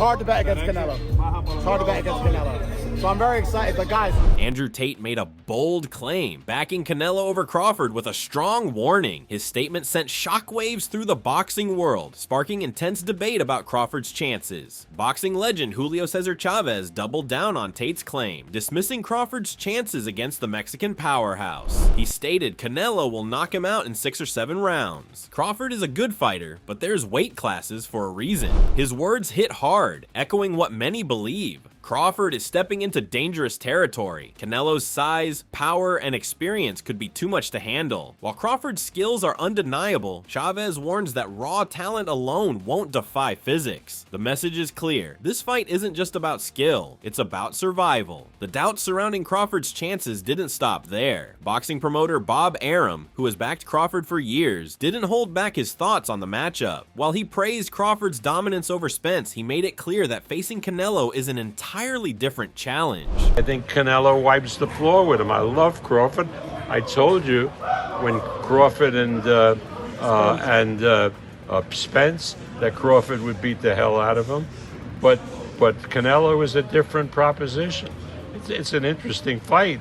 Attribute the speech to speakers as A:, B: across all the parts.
A: hard to bet against Canelo. It's hard to bet against Canelo. So I'm very excited, but guys.
B: Andrew Tate made a bold claim, backing Canelo over Crawford with a strong warning. His statement sent shockwaves through the boxing world, sparking intense debate about Crawford's chances. Boxing legend Julio Cesar Chavez doubled down on Tate's claim, dismissing Crawford's chances against the Mexican powerhouse. He stated Canelo will knock him out in 6 or 7 rounds. Crawford is a good fighter, but there's weight classes for a reason. His words hit hard, echoing what many believe. Crawford is stepping into dangerous territory. Canelo's size, power, and experience could be too much to handle. While Crawford's skills are undeniable, Chavez warns that raw talent alone won't defy physics. The message is clear. This fight isn't just about skill, it's about survival. The doubts surrounding Crawford's chances didn't stop there. Boxing promoter Bob Arum, who has backed Crawford for years, didn't hold back his thoughts on the matchup. While he praised Crawford's dominance over Spence, he made it clear that facing Canelo is an entirely different challenge.
C: I think Canelo wipes the floor with him. I love Crawford. I told you when Crawford and Spence that Crawford would beat the hell out of him, but Canelo is a different proposition. It's an interesting fight,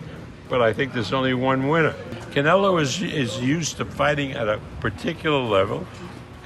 C: but I think there's only one winner. Canelo is used to fighting at a particular level,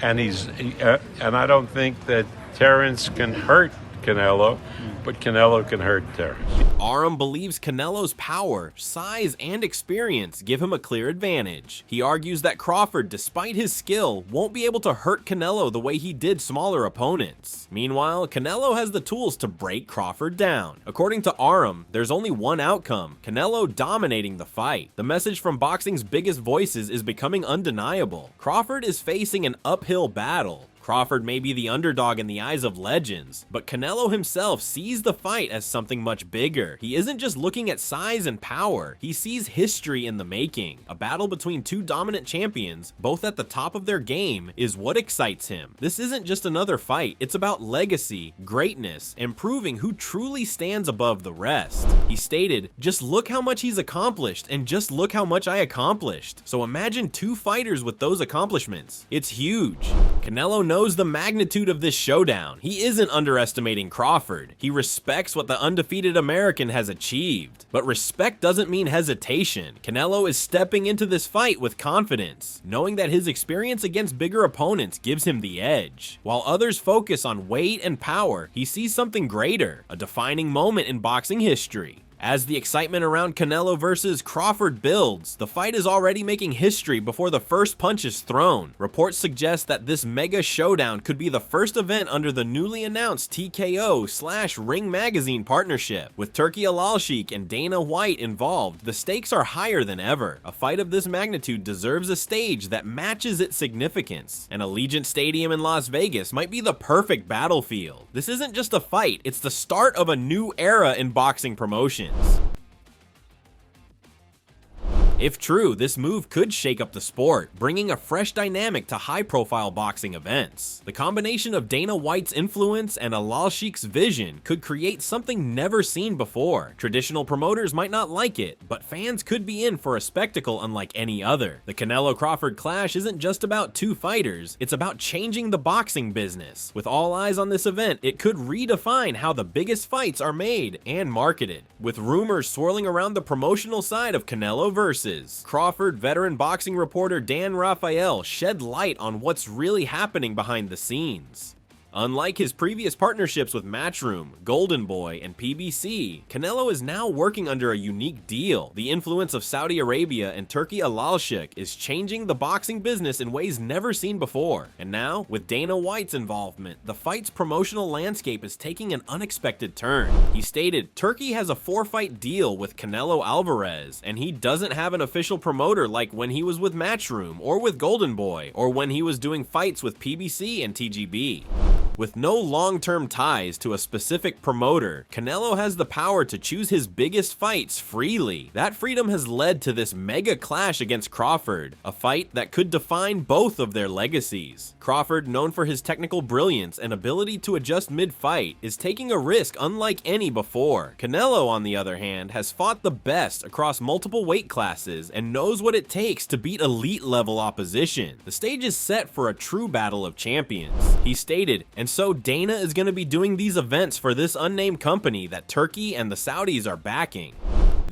C: and and I don't think that Terence can hurt Canelo, but Canelo can hurt Terence.
B: Arum believes Canelo's power, size, and experience give him a clear advantage. He argues that Crawford, despite his skill, won't be able to hurt Canelo the way he did smaller opponents. Meanwhile, Canelo has the tools to break Crawford down. According to Arum, there's only one outcome: Canelo dominating the fight. The message from boxing's biggest voices is becoming undeniable. Crawford is facing an uphill battle. Crawford may be the underdog in the eyes of legends, but Canelo himself sees the fight as something much bigger. He isn't just looking at size and power, he sees history in the making. A battle between two dominant champions, both at the top of their game, is what excites him. This isn't just another fight, it's about legacy, greatness, and proving who truly stands above the rest. He stated, "Just look how much he's accomplished, and just look how much I accomplished." So imagine two fighters with those accomplishments. It's huge. Canelo knows the magnitude of this showdown. He isn't underestimating Crawford. He respects what the undefeated American has achieved. But respect doesn't mean hesitation. Canelo is stepping into this fight with confidence, knowing that his experience against bigger opponents gives him the edge. While others focus on weight and power, he sees something greater, a defining moment in boxing history. As the excitement around Canelo versus Crawford builds, the fight is already making history before the first punch is thrown. Reports suggest that this mega showdown could be the first event under the newly announced TKO/Ring Magazine partnership. With Turki Alalshikh and Dana White involved, the stakes are higher than ever. A fight of this magnitude deserves a stage that matches its significance, and Allegiant Stadium in Las Vegas might be the perfect battlefield. This isn't just a fight, it's the start of a new era in boxing promotion. If true, this move could shake up the sport, bringing a fresh dynamic to high-profile boxing events. The combination of Dana White's influence and Alalshikh's vision could create something never seen before. Traditional promoters might not like it, but fans could be in for a spectacle unlike any other. The Canelo-Crawford clash isn't just about two fighters, it's about changing the boxing business. With all eyes on this event, it could redefine how the biggest fights are made and marketed. With rumors swirling around the promotional side of Canelo versus Crawford, veteran boxing reporter Dan Rafael shed light on what's really happening behind the scenes. Unlike his previous partnerships with Matchroom, Golden Boy, and PBC, Canelo is now working under a unique deal. The influence of Saudi Arabia and Turki Alalshikh is changing the boxing business in ways never seen before. And now, with Dana White's involvement, the fight's promotional landscape is taking an unexpected turn. He stated, "Turki has a 4-fight deal with Canelo Alvarez, and he doesn't have an official promoter like when he was with Matchroom, or with Golden Boy, or when he was doing fights with PBC and TGB." With no long-term ties to a specific promoter, Canelo has the power to choose his biggest fights freely. That freedom has led to this mega clash against Crawford, a fight that could define both of their legacies. Crawford, known for his technical brilliance and ability to adjust mid-fight, is taking a risk unlike any before. Canelo, on the other hand, has fought the best across multiple weight classes and knows what it takes to beat elite-level opposition. The stage is set for a true battle of champions. He stated, "And And so Dana is going to be doing these events for this unnamed company that Turkey and the Saudis are backing.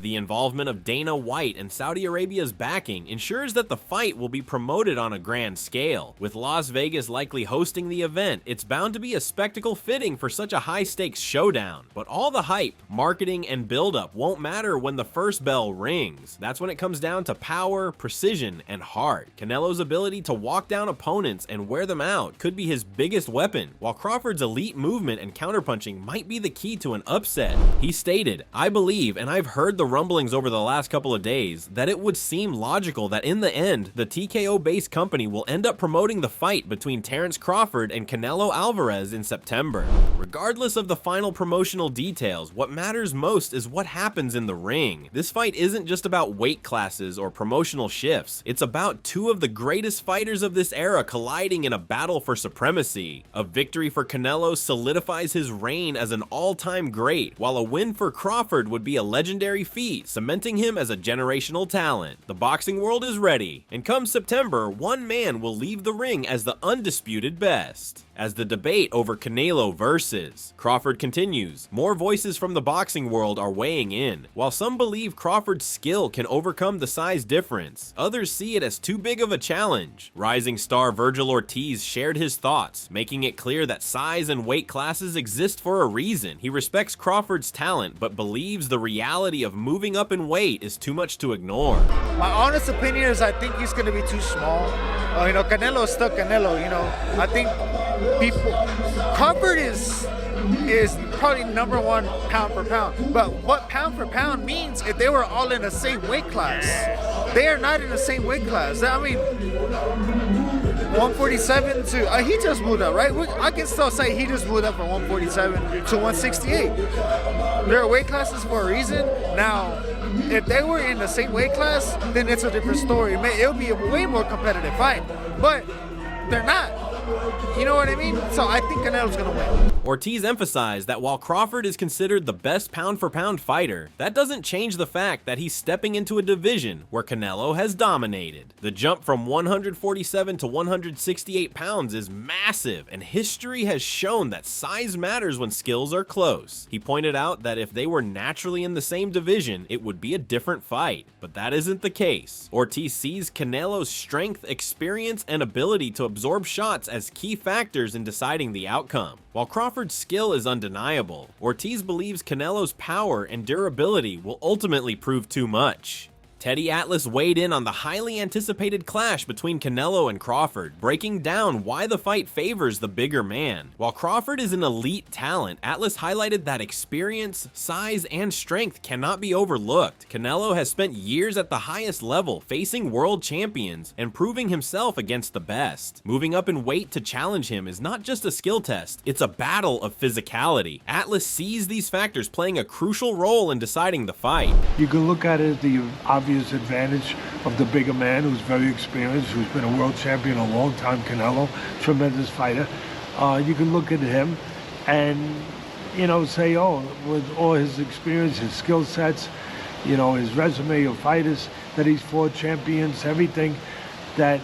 B: The involvement of Dana White and Saudi Arabia's backing ensures that the fight will be promoted on a grand scale. With Las Vegas likely hosting the event, it's bound to be a spectacle fitting for such a high-stakes showdown. But all the hype, marketing, and build-up won't matter when the first bell rings. That's when it comes down to power, precision, and heart. Canelo's ability to walk down opponents and wear them out could be his biggest weapon, while Crawford's elite movement and counterpunching might be the key to an upset. He stated, "I believe, and I've heard the rumblings over the last couple of days, that it would seem logical that in the end, the TKO-based company will end up promoting the fight between Terence Crawford and Canelo Alvarez in September. Regardless of the final promotional details, what matters most is what happens in the ring. This fight isn't just about weight classes or promotional shifts, it's about two of the greatest fighters of this era colliding in a battle for supremacy. A victory for Canelo solidifies his reign as an all-time great, while a win for Crawford would be a legendary feat, cementing him as a generational talent. The boxing world is ready, and come September, one man will leave the ring as the undisputed best." As the debate over Canelo versus Crawford continues, more voices from the boxing world are weighing in. While some believe Crawford's skill can overcome the size difference, others see it as too big of a challenge. Rising star Virgil Ortiz shared his thoughts, making it clear that size and weight classes exist for a reason. He respects Crawford's talent, but believes the reality of moving up in weight is too much to ignore.
A: My honest opinion is I think he's going to be too small. Canelo is still Canelo, I think Crawford is probably number one pound for pound. But what pound for pound means if they were all in the same weight class. They are not in the same weight class. I mean, 147 to, he just moved up, right? I can still say he just moved up from 147 to 168. There are weight classes for a reason. Now, if they were in the same weight class, then it's a different story. It'll be a way more competitive fight. But they're not. You know what I mean? So I think Canelo's gonna win.
B: Ortiz emphasized that while Crawford is considered the best pound-for-pound fighter, that doesn't change the fact that he's stepping into a division where Canelo has dominated. The jump from 147 to 168 pounds is massive, and history has shown that size matters when skills are close. He pointed out that if they were naturally in the same division, it would be a different fight, but that isn't the case. Ortiz sees Canelo's strength, experience, and ability to absorb shots as key factors in deciding the outcome. While Crawford's skill is undeniable, Ortiz believes Canelo's power and durability will ultimately prove too much. Teddy Atlas weighed in on the highly anticipated clash between Canelo and Crawford, breaking down why the fight favors the bigger man. While Crawford is an elite talent, Atlas highlighted that experience, size, and strength cannot be overlooked. Canelo has spent years at the highest level, facing world champions and proving himself against the best. Moving up in weight to challenge him is not just a skill test, it's a battle of physicality. Atlas sees these factors playing a crucial role in deciding the fight.
D: You can look at it as the obvious advantage of the bigger man who's very experienced, who's been a world champion a long time, Canelo, tremendous fighter. You can look at him and, say, with all his experience, his skill sets, his resume of fighters that he's fought, champions, everything, that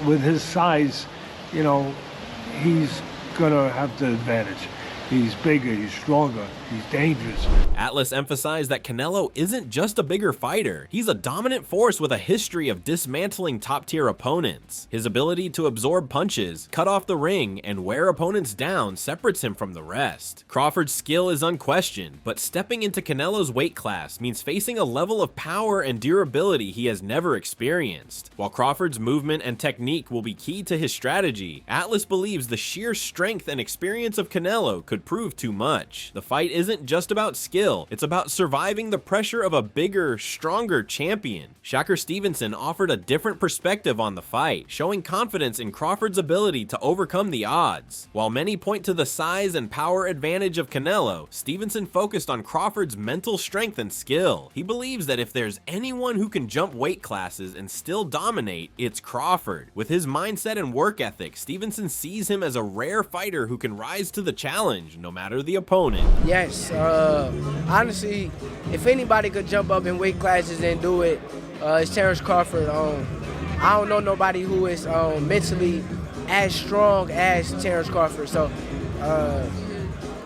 D: with his size, he's gonna have the advantage. He's bigger, he's stronger, he's dangerous.
B: Atlas emphasized that Canelo isn't just a bigger fighter, he's a dominant force with a history of dismantling top-tier opponents. His ability to absorb punches, cut off the ring, and wear opponents down separates him from the rest. Crawford's skill is unquestioned, but stepping into Canelo's weight class means facing a level of power and durability he has never experienced. While Crawford's movement and technique will be key to his strategy, Atlas believes the sheer strength and experience of Canelo could prove too much. The fight isn't just about skill, it's about surviving the pressure of a bigger, stronger champion. Shakur Stevenson offered a different perspective on the fight, showing confidence in Crawford's ability to overcome the odds. While many point to the size and power advantage of Canelo, Stevenson focused on Crawford's mental strength and skill. He believes that if there's anyone who can jump weight classes and still dominate, it's Crawford. With his mindset and work ethic, Stevenson sees him as a rare fighter who can rise to the challenge no matter the opponent.
E: Yes, honestly, if anybody could jump up in weight classes and do it, it's Terence Crawford. I don't know nobody who is mentally as strong as Terence Crawford. So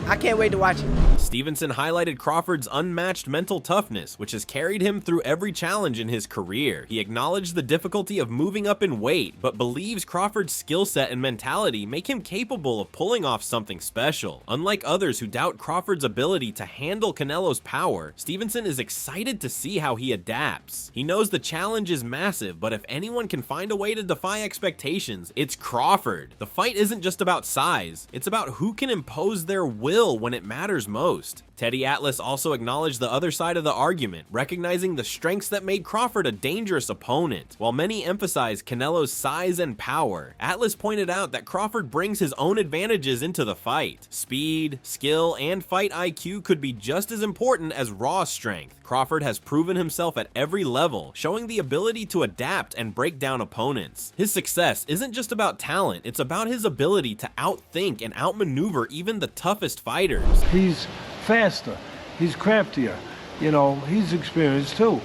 E: I can't wait to watch it.
B: Stevenson highlighted Crawford's unmatched mental toughness, which has carried him through every challenge in his career. He acknowledged the difficulty of moving up in weight, but believes Crawford's skill set and mentality make him capable of pulling off something special. Unlike others who doubt Crawford's ability to handle Canelo's power, Stevenson is excited to see how he adapts. He knows the challenge is massive, but if anyone can find a way to defy expectations, it's Crawford. The fight isn't just about size, it's about who can impose their will when it matters most. Teddy Atlas also acknowledged the other side of the argument, recognizing the strengths that made Crawford a dangerous opponent. While many emphasize Canelo's size and power, Atlas pointed out that Crawford brings his own advantages into the fight. Speed, skill, and fight IQ could be just as important as raw strength. Crawford has proven himself at every level, showing the ability to adapt and break down opponents. His success isn't just about talent, it's about his ability to outthink and outmaneuver even the toughest fighters.
D: He's faster, he's craftier, you know, he's experienced too.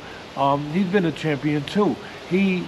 D: He's been a champion too. He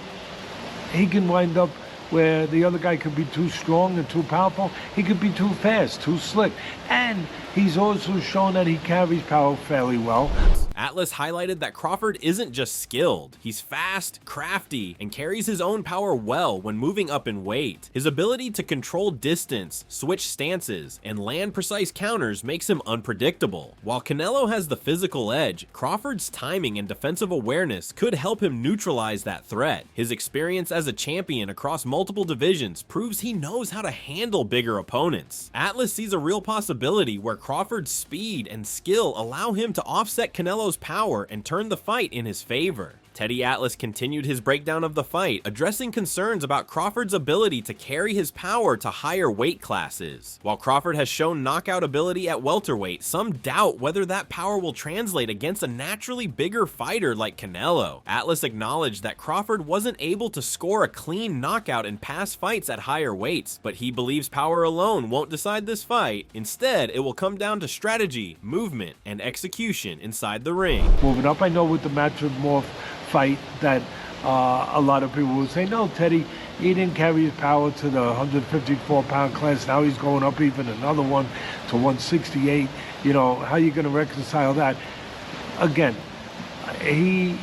D: can wind up where the other guy could be too strong and too powerful. He could be too fast, too slick. And he's also shown that he carries power fairly well.
B: Atlas highlighted that Crawford isn't just skilled, he's fast, crafty, and carries his own power well when moving up in weight. His ability to control distance, switch stances, and land precise counters makes him unpredictable. While Canelo has the physical edge, Crawford's timing and defensive awareness could help him neutralize that threat. His experience as a champion across multiple divisions proves he knows how to handle bigger opponents. Atlas sees a real possibility where Crawford's speed and skill allow him to offset Canelo's power and turn the fight in his favor. Teddy Atlas continued his breakdown of the fight, addressing concerns about Crawford's ability to carry his power to higher weight classes. While Crawford has shown knockout ability at welterweight, some doubt whether that power will translate against a naturally bigger fighter like Canelo. Atlas acknowledged that Crawford wasn't able to score a clean knockout in past fights at higher weights, but he believes power alone won't decide this fight. Instead, it will come down to strategy, movement, and execution inside the ring.
D: Moving up, I know with the Matrimorph fight that a lot of people will say, no, Teddy, he didn't carry his power to the 154-pound class. Now he's going up even another one to 168. You know, how are you going to reconcile that? Again, he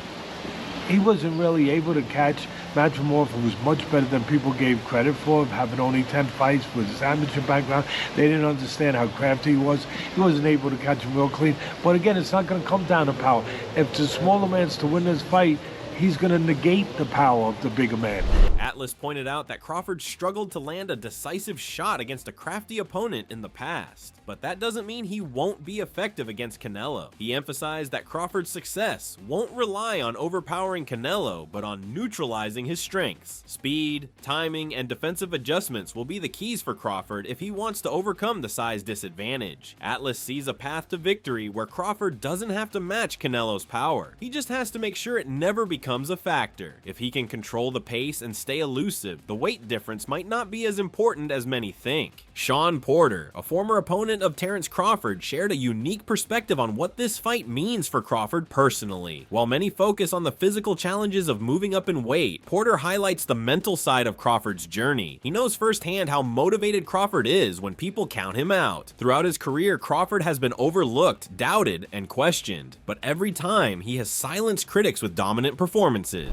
D: wasn't really able to catch Matrimorph, who was much better than people gave credit for, having only 10 fights with his amateur background. They didn't understand how crafty he was. He wasn't able to catch him real clean. But again, it's not going to come down to power. If the smaller man's to win this fight, he's going to negate the power of the bigger man.
B: Atlas pointed out that Crawford struggled to land a decisive shot against a crafty opponent in the past, but that doesn't mean he won't be effective against Canelo. He emphasized that Crawford's success won't rely on overpowering Canelo, but on neutralizing his strengths. Speed, timing, and defensive adjustments will be the keys for Crawford if he wants to overcome the size disadvantage. Atlas sees a path to victory where Crawford doesn't have to match Canelo's power. He just has to make sure it never becomes a factor. If he can control the pace and stay elusive, the weight difference might not be as important as many think. Sean Porter, a former opponent of Terence Crawford, shared a unique perspective on what this fight means for Crawford personally. While many focus on the physical challenges of moving up in weight, Porter highlights the mental side of Crawford's journey. He knows firsthand how motivated Crawford is when people count him out. Throughout his career, Crawford has been overlooked, doubted, and questioned, but every time he has silenced critics with dominant performances.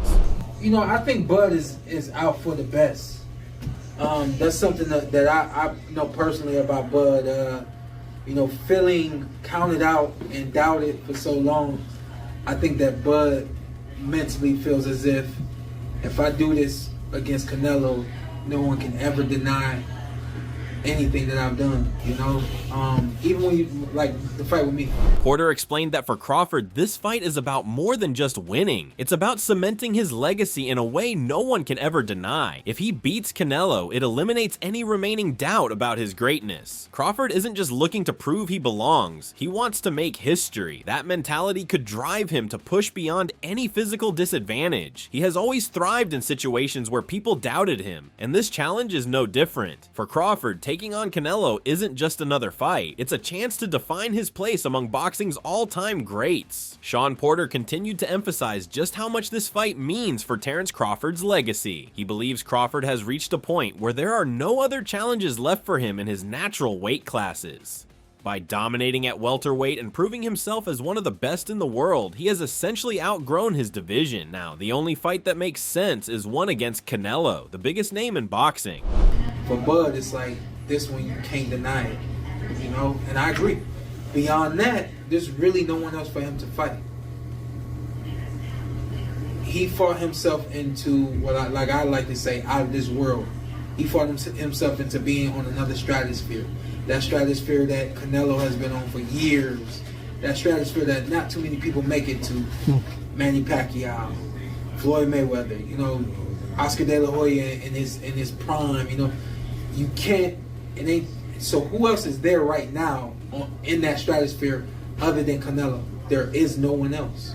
F: You know, I think Bud is out for the best. That's something that I know personally about Bud. You know, feeling counted out and doubted for so long, I think that Bud mentally feels as if I do this against Canelo, no one can ever deny anything that I've done, you know, even when you, like, the fight with me.
B: Porter explained that for Crawford, this fight is about more than just winning. It's about cementing his legacy in a way no one can ever deny. If he beats Canelo, it eliminates any remaining doubt about his greatness. Crawford isn't just looking to prove he belongs, he wants to make history. That mentality could drive him to push beyond any physical disadvantage. He has always thrived in situations where people doubted him, and this challenge is no different. For Crawford, taking on Canelo isn't just another fight, it's a chance to define his place among boxing's all-time greats. Sean Porter continued to emphasize just how much this fight means for Terence Crawford's legacy. He believes Crawford has reached a point where there are no other challenges left for him in his natural weight classes. By dominating at welterweight and proving himself as one of the best in the world, he has essentially outgrown his division. Now, the only fight that makes sense is one against Canelo, the biggest name in boxing.
F: For Bud, it's like this one you can't deny it, you know, and I agree. Beyond that, there's really no one else for him to fight. He fought himself into what I like to say, out of this world. He fought himself into being on another stratosphere. That stratosphere that Canelo has been on for years. That stratosphere that not too many people make it to. Manny Pacquiao, Floyd Mayweather, you know, Oscar De La Hoya in his prime. You know, you can't. It ain't. So who else is there right now in that stratosphere other than Canelo? There is no one else.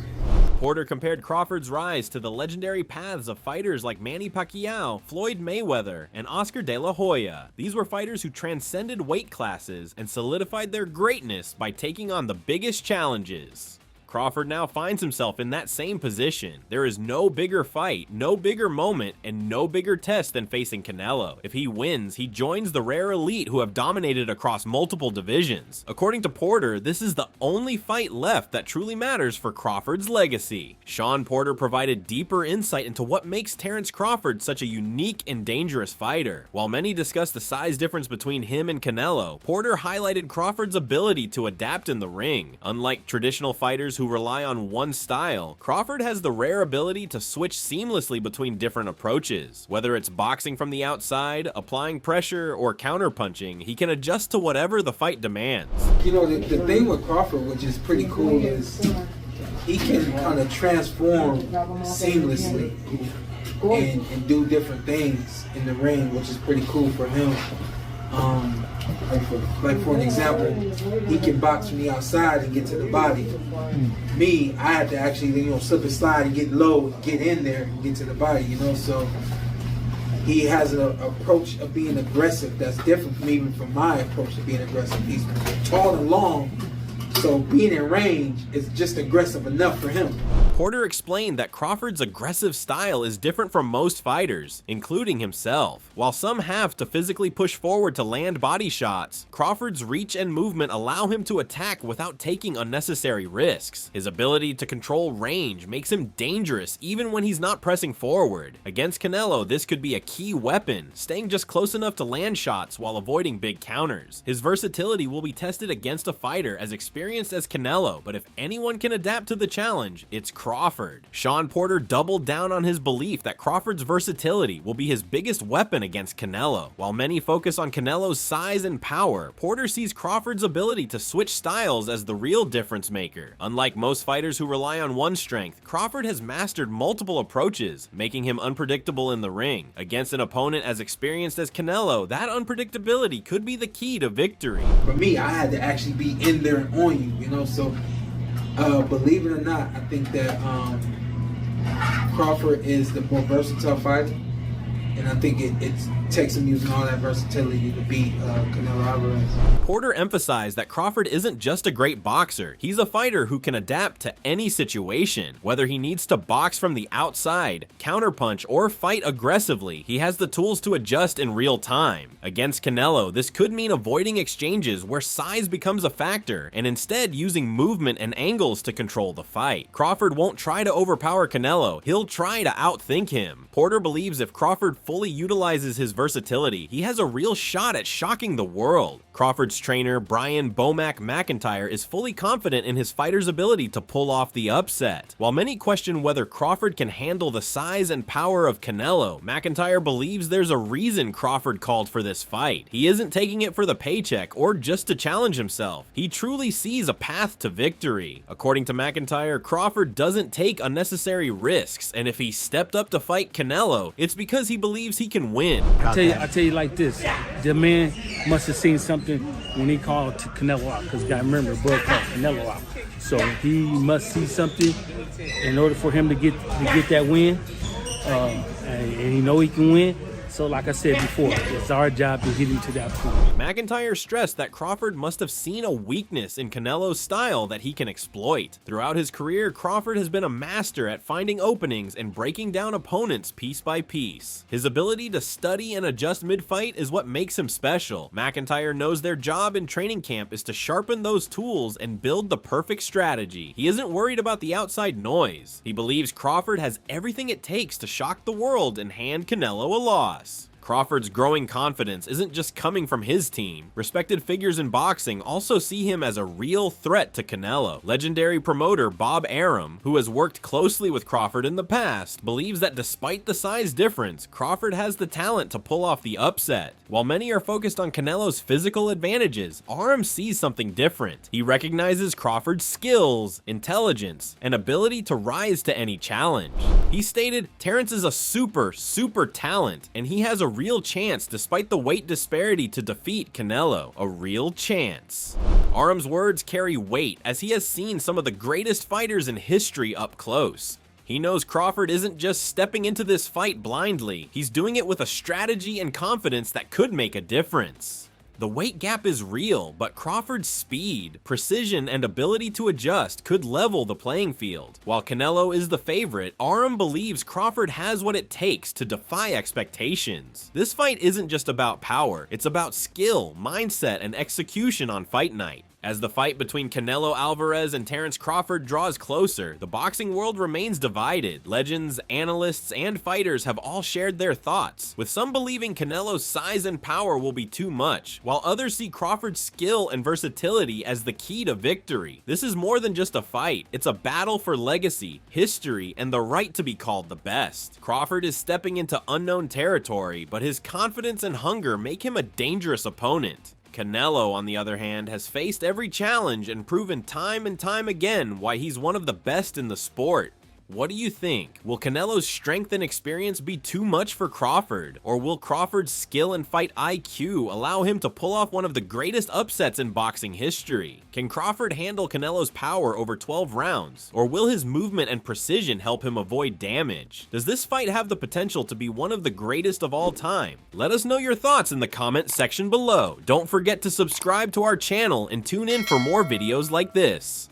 B: Porter compared Crawford's rise to the legendary paths of fighters like Manny Pacquiao, Floyd Mayweather, and Oscar De La Hoya. These were fighters who transcended weight classes and solidified their greatness by taking on the biggest challenges. Crawford now finds himself in that same position. There is no bigger fight, no bigger moment, and no bigger test than facing Canelo. If he wins, he joins the rare elite who have dominated across multiple divisions. According to Porter, this is the only fight left that truly matters for Crawford's legacy. Sean Porter provided deeper insight into what makes Terence Crawford such a unique and dangerous fighter. While many discuss the size difference between him and Canelo, Porter highlighted Crawford's ability to adapt in the ring. Unlike traditional fighters who rely on one style, Crawford has the rare ability to switch seamlessly between different approaches. Whether it's boxing from the outside, applying pressure, or counterpunching, he can adjust to whatever the fight demands.
F: You know, the thing with Crawford, which is pretty cool, is he can kind of transform seamlessly and do different things in the ring, which is pretty cool for him. Like for an example, he can box from the outside and get to the body. Me, I had to actually, you know, slip and slide and get low, get in there and get to the body, you know. So he has an approach of being aggressive that's different from even from my approach of being aggressive. He's tall and long, so being in range is just aggressive enough for him.
B: Porter explained that Crawford's aggressive style is different from most fighters, including himself. While some have to physically push forward to land body shots, Crawford's reach and movement allow him to attack without taking unnecessary risks. His ability to control range makes him dangerous even when he's not pressing forward. Against Canelo, this could be a key weapon, staying just close enough to land shots while avoiding big counters. His versatility will be tested against a fighter as experienced as Canelo, but if anyone can adapt to the challenge, it's Crawford. Sean Porter doubled down on his belief that Crawford's versatility will be his biggest weapon against Canelo. While many focus on Canelo's size and power, Porter sees Crawford's ability to switch styles as the real difference maker. Unlike most fighters who rely on one strength, Crawford has mastered multiple approaches, making him unpredictable in the ring. Against an opponent as experienced as Canelo, that unpredictability could be the key to victory.
F: For me, I had to actually be in there and on you, you know, so believe it or not, I think that Crawford is the more versatile fighter, and I think it takes him using all that versatility to beat Canelo Alvarez.
B: Porter emphasized that Crawford isn't just a great boxer, he's a fighter who can adapt to any situation. Whether he needs to box from the outside, counterpunch, or fight aggressively, he has the tools to adjust in real time. Against Canelo, this could mean avoiding exchanges where size becomes a factor, and instead using movement and angles to control the fight. Crawford won't try to overpower Canelo, he'll try to outthink him. Porter believes if Crawford fully utilizes his versatility, he has a real shot at shocking the world. Crawford's trainer, Brian Bomac McIntyre, is fully confident in his fighter's ability to pull off the upset. While many question whether Crawford can handle the size and power of Canelo, McIntyre believes there's a reason Crawford called for this fight. He isn't taking it for the paycheck or just to challenge himself. He truly sees a path to victory. According to McIntyre, Crawford doesn't take unnecessary risks, and if he stepped up to fight Canelo, it's because he believes he can win.
G: I tell you like this, the man must have seen something when he called Canelo out, because you got to remember, Bud called Canelo out. So he must see something in order for him to get that win, and he know he can win. So like I said before, it's our job to get him to that point.
B: McIntyre stressed that Crawford must have seen a weakness in Canelo's style that he can exploit. Throughout his career, Crawford has been a master at finding openings and breaking down opponents piece by piece. His ability to study and adjust mid-fight is what makes him special. McIntyre knows their job in training camp is to sharpen those tools and build the perfect strategy. He isn't worried about the outside noise. He believes Crawford has everything it takes to shock the world and hand Canelo a loss. Crawford's growing confidence isn't just coming from his team. Respected figures in boxing also see him as a real threat to Canelo. Legendary promoter Bob Arum, who has worked closely with Crawford in the past, believes that despite the size difference, Crawford has the talent to pull off the upset. While many are focused on Canelo's physical advantages, Arum sees something different. He recognizes Crawford's skills, intelligence, and ability to rise to any challenge. He stated, "Terence is a super talent, and he has a real chance despite the weight disparity to defeat Canelo. A real chance." Arum's words carry weight as he has seen some of the greatest fighters in history up close. He knows Crawford isn't just stepping into this fight blindly, he's doing it with a strategy and confidence that could make a difference. The weight gap is real, but Crawford's speed, precision, and ability to adjust could level the playing field. While Canelo is the favorite, Arum believes Crawford has what it takes to defy expectations. This fight isn't just about power, it's about skill, mindset, and execution on fight night. As the fight between Canelo Alvarez and Terence Crawford draws closer, the boxing world remains divided. Legends, analysts, and fighters have all shared their thoughts, with some believing Canelo's size and power will be too much, while others see Crawford's skill and versatility as the key to victory. This is more than just a fight, it's a battle for legacy, history, and the right to be called the best. Crawford is stepping into unknown territory, but his confidence and hunger make him a dangerous opponent. Canelo, on the other hand, has faced every challenge and proven time and time again why he's one of the best in the sport. What do you think? Will Canelo's strength and experience be too much for Crawford? Or will Crawford's skill and fight IQ allow him to pull off one of the greatest upsets in boxing history? Can Crawford handle Canelo's power over 12 rounds? Or will his movement and precision help him avoid damage? Does this fight have the potential to be one of the greatest of all time? Let us know your thoughts in the comment section below. Don't forget to subscribe to our channel and tune in for more videos like this.